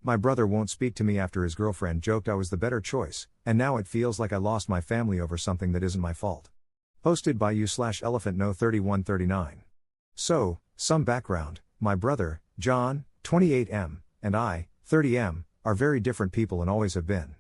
My brother won't speak to me after his girlfriend joked I was the better choice, and now it feels like I lost my family over something that isn't my fault. Posted by you/elephantno3139. So, some background: my brother, John, 28M, and I, 30M, are very different people and always have been.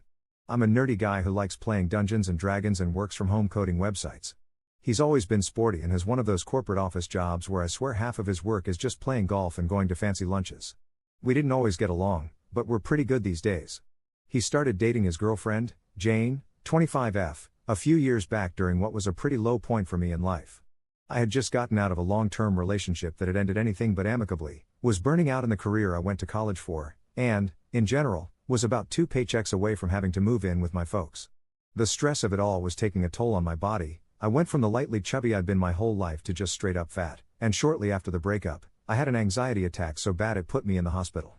I'm a nerdy guy who likes playing Dungeons and Dragons and works from home coding websites. He's always been sporty and has one of those corporate office jobs where I swear half of his work is just playing golf and going to fancy lunches. We didn't always get along, but we're pretty good these days. He started dating his girlfriend, Jane, 25F, a few years back during what was a pretty low point for me in life. I had just gotten out of a long-term relationship that had ended anything but amicably, was burning out in the career I went to college for, and, in general, was about 2 paychecks away from having to move in with my folks. The stress of it all was taking a toll on my body. I went from the lightly chubby I'd been my whole life to just straight up fat, and shortly after the breakup, I had an anxiety attack so bad it put me in the hospital.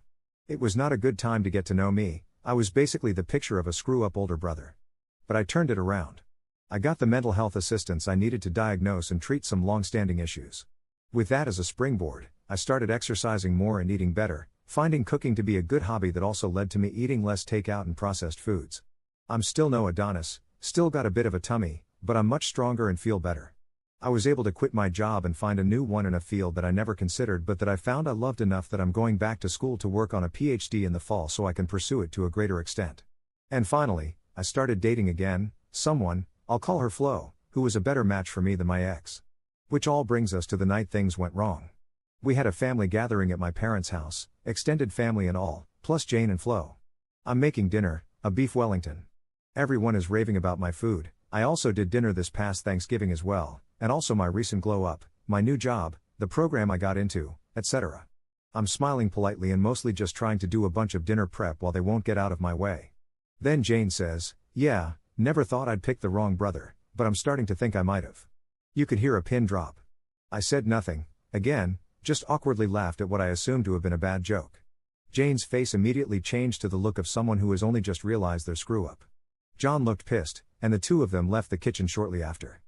It was not a good time to get to know me. I was basically the picture of a screw-up older brother. But I turned it around. I got the mental health assistance I needed to diagnose and treat some long-standing issues. With that as a springboard, I started exercising more and eating better, finding cooking to be a good hobby that also led to me eating less takeout and processed foods. I'm still no Adonis, still got a bit of a tummy, but I'm much stronger and feel better. I was able to quit my job and find a new one in a field that I never considered but that I found I loved enough that I'm going back to school to work on a PhD in the fall so I can pursue it to a greater extent. And finally, I started dating again, someone, I'll call her Flo, who was a better match for me than my ex. Which all brings us to the night things went wrong. We had a family gathering at my parents' house, extended family and all, plus Jane and Flo. I'm making dinner, a beef Wellington. Everyone is raving about my food. I also did dinner this past Thanksgiving as well, and also my recent glow up, my new job, the program I got into, etc. I'm smiling politely and mostly just trying to do a bunch of dinner prep while they won't get out of my way. Then Jane says, "Yeah, never thought I'd pick the wrong brother, but I'm starting to think I might have." You could hear a pin drop. I said nothing, again, just awkwardly laughed at what I assumed to have been a bad joke. Jane's face immediately changed to the look of someone who has only just realized their screw-up. John looked pissed, and the two of them left the kitchen shortly after.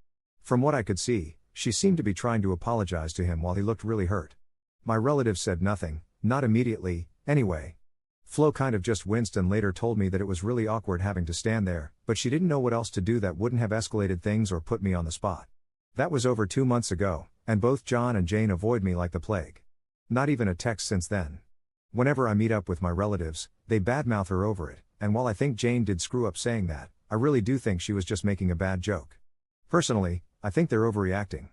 From what I could see, she seemed to be trying to apologize to him while he looked really hurt. My relatives said nothing, not immediately, anyway. Flo kind of just winced and later told me that it was really awkward having to stand there, but she didn't know what else to do that wouldn't have escalated things or put me on the spot. That was over 2 months ago, and both John and Jane avoid me like the plague. Not even a text since then. Whenever I meet up with my relatives, they badmouth her over it, and while I think Jane did screw up saying that, I really do think she was just making a bad joke. Personally, I think they're overreacting.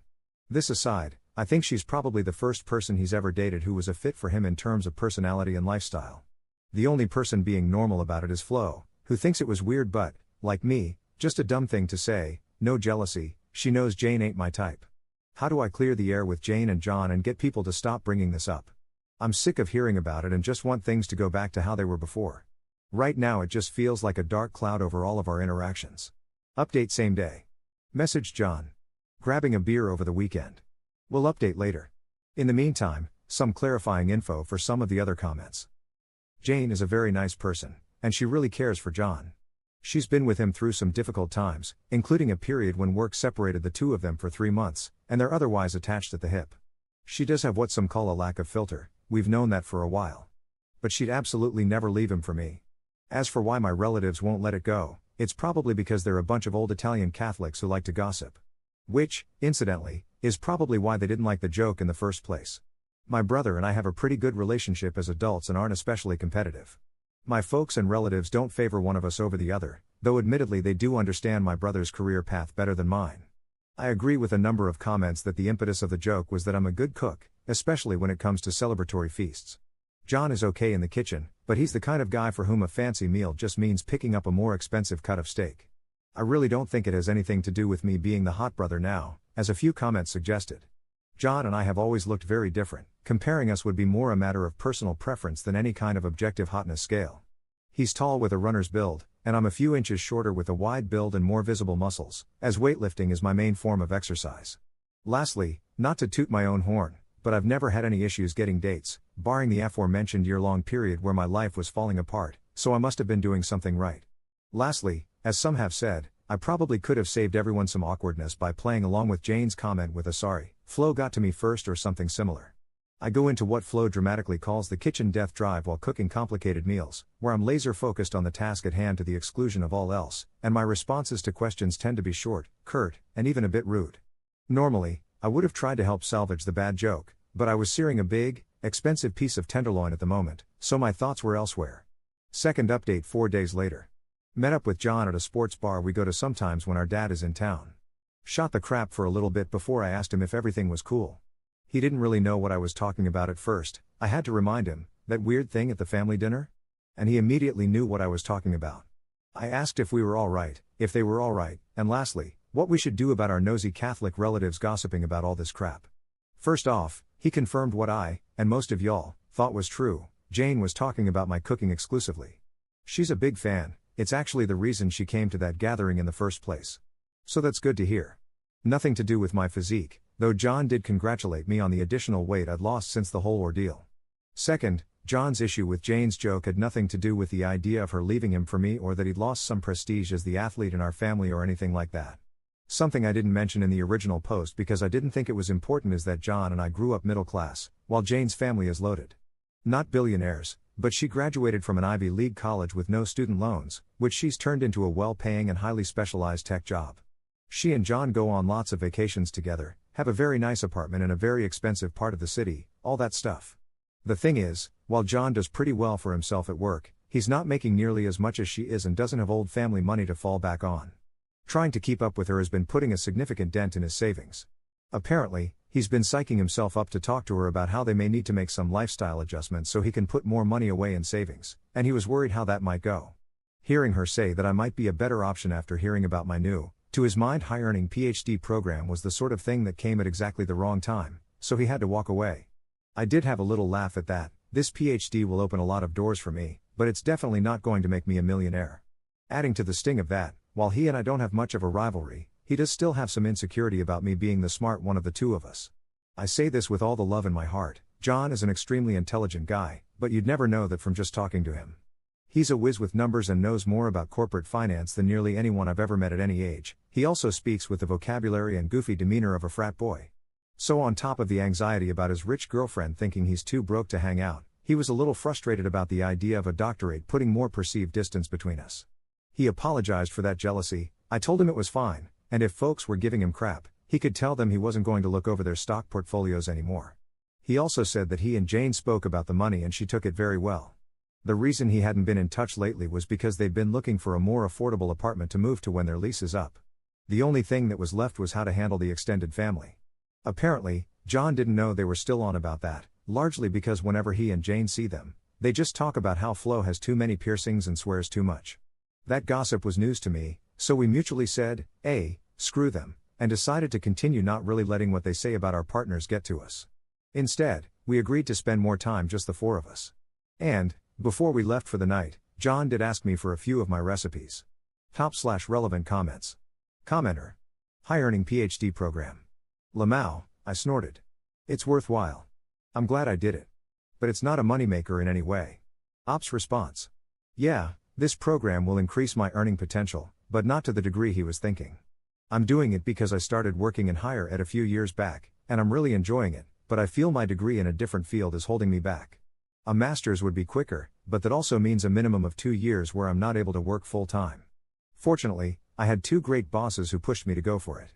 This aside, I think she's probably the first person he's ever dated who was a fit for him in terms of personality and lifestyle. The only person being normal about it is Flo, who thinks it was weird but, like me, just a dumb thing to say. No jealousy, she knows Jane ain't my type. How do I clear the air with Jane and John and get people to stop bringing this up? I'm sick of hearing about it and just want things to go back to how they were before. Right now it just feels like a dark cloud over all of our interactions. Update same day. Message John. Grabbing a beer over the weekend. We'll update later. In the meantime, some clarifying info for some of the other comments. Jane is a very nice person, and she really cares for John. She's been with him through some difficult times, including a period when work separated the two of them for 3 months, and they're otherwise attached at the hip. She does have what some call a lack of filter, we've known that for a while. But she'd absolutely never leave him for me. As for why my relatives won't let it go, it's probably because they're a bunch of old Italian Catholics who like to gossip. Which, incidentally, is probably why they didn't like the joke in the first place. My brother and I have a pretty good relationship as adults and aren't especially competitive. My folks and relatives don't favor one of us over the other, though admittedly they do understand my brother's career path better than mine. I agree with a number of comments that the impetus of the joke was that I'm a good cook, especially when it comes to celebratory feasts. John is okay in the kitchen, but he's the kind of guy for whom a fancy meal just means picking up a more expensive cut of steak. I really don't think it has anything to do with me being the hot brother now, as a few comments suggested. John and I have always looked very different. Comparing us would be more a matter of personal preference than any kind of objective hotness scale. He's tall with a runner's build, and I'm a few inches shorter with a wide build and more visible muscles, as weightlifting is my main form of exercise. Lastly, not to toot my own horn, but I've never had any issues getting dates, barring the aforementioned year-long period where my life was falling apart, so I must have been doing something right. Lastly, as some have said, I probably could have saved everyone some awkwardness by playing along with Jane's comment with a "sorry, Flo got to me first" or something similar. I go into what Flo dramatically calls the kitchen death drive while cooking complicated meals, where I'm laser focused on the task at hand to the exclusion of all else, and my responses to questions tend to be short, curt, and even a bit rude. Normally, I would have tried to help salvage the bad joke, but I was searing a big, expensive piece of tenderloin at the moment, so my thoughts were elsewhere. Second update 4 days later. Met up with John at a sports bar we go to sometimes when our dad is in town. Shot the crap for a little bit before I asked him if everything was cool. He didn't really know what I was talking about at first. I had to remind him, that weird thing at the family dinner? And he immediately knew what I was talking about. I asked if we were alright, if they were alright, and lastly, what we should do about our nosy Catholic relatives gossiping about all this crap. First off, he confirmed what I, and most of y'all, thought was true. Jane was talking about my cooking exclusively. She's a big fan, it's actually the reason she came to that gathering in the first place. So that's good to hear. Nothing to do with my physique, though John did congratulate me on the additional weight I'd lost since the whole ordeal. Second, John's issue with Jane's joke had nothing to do with the idea of her leaving him for me or that he'd lost some prestige as the athlete in our family or anything like that. Something I didn't mention in the original post because I didn't think it was important is that John and I grew up middle class, while Jane's family is loaded. Not billionaires, but she graduated from an Ivy League college with no student loans, which she's turned into a well-paying and highly specialized tech job. She and John go on lots of vacations together, have a very nice apartment in a very expensive part of the city, all that stuff. The thing is, while John does pretty well for himself at work, he's not making nearly as much as she is and doesn't have old family money to fall back on. Trying to keep up with her has been putting a significant dent in his savings. Apparently, he's been psyching himself up to talk to her about how they may need to make some lifestyle adjustments so he can put more money away in savings, and he was worried how that might go. Hearing her say that I might be a better option after hearing about my new, to his mind, high-earning PhD program was the sort of thing that came at exactly the wrong time, so he had to walk away. I did have a little laugh at that. This PhD will open a lot of doors for me, but it's definitely not going to make me a millionaire. Adding to the sting of that, while he and I don't have much of a rivalry, he does still have some insecurity about me being the smart one of the two of us. I say this with all the love in my heart. John is an extremely intelligent guy, but you'd never know that from just talking to him. He's a whiz with numbers and knows more about corporate finance than nearly anyone I've ever met at any age. He also speaks with the vocabulary and goofy demeanor of a frat boy. So on top of the anxiety about his rich girlfriend thinking he's too broke to hang out, he was a little frustrated about the idea of a doctorate putting more perceived distance between us. He apologized for that jealousy. I told him it was fine, and if folks were giving him crap, he could tell them he wasn't going to look over their stock portfolios anymore. He also said that he and Jane spoke about the money and she took it very well. The reason he hadn't been in touch lately was because they'd been looking for a more affordable apartment to move to when their lease is up. The only thing that was left was how to handle the extended family. Apparently, John didn't know they were still on about that, largely because whenever he and Jane see them, they just talk about how Flo has too many piercings and swears too much. That gossip was news to me, so we mutually said, screw them, and decided to continue not really letting what they say about our partners get to us. Instead, we agreed to spend more time just the four of us. And, before we left for the night, John did ask me for a few of my recipes. Top/relevant comments. Commenter. High-earning PhD program. Lamau, I snorted. It's worthwhile. I'm glad I did it. But it's not a moneymaker in any way. Ops response. Yeah, this program will increase my earning potential, but not to the degree he was thinking. I'm doing it because I started working in higher ed a few years back, and I'm really enjoying it, but I feel my degree in a different field is holding me back. A master's would be quicker, but that also means a minimum of 2 years where I'm not able to work full time. Fortunately, I had 2 great bosses who pushed me to go for it.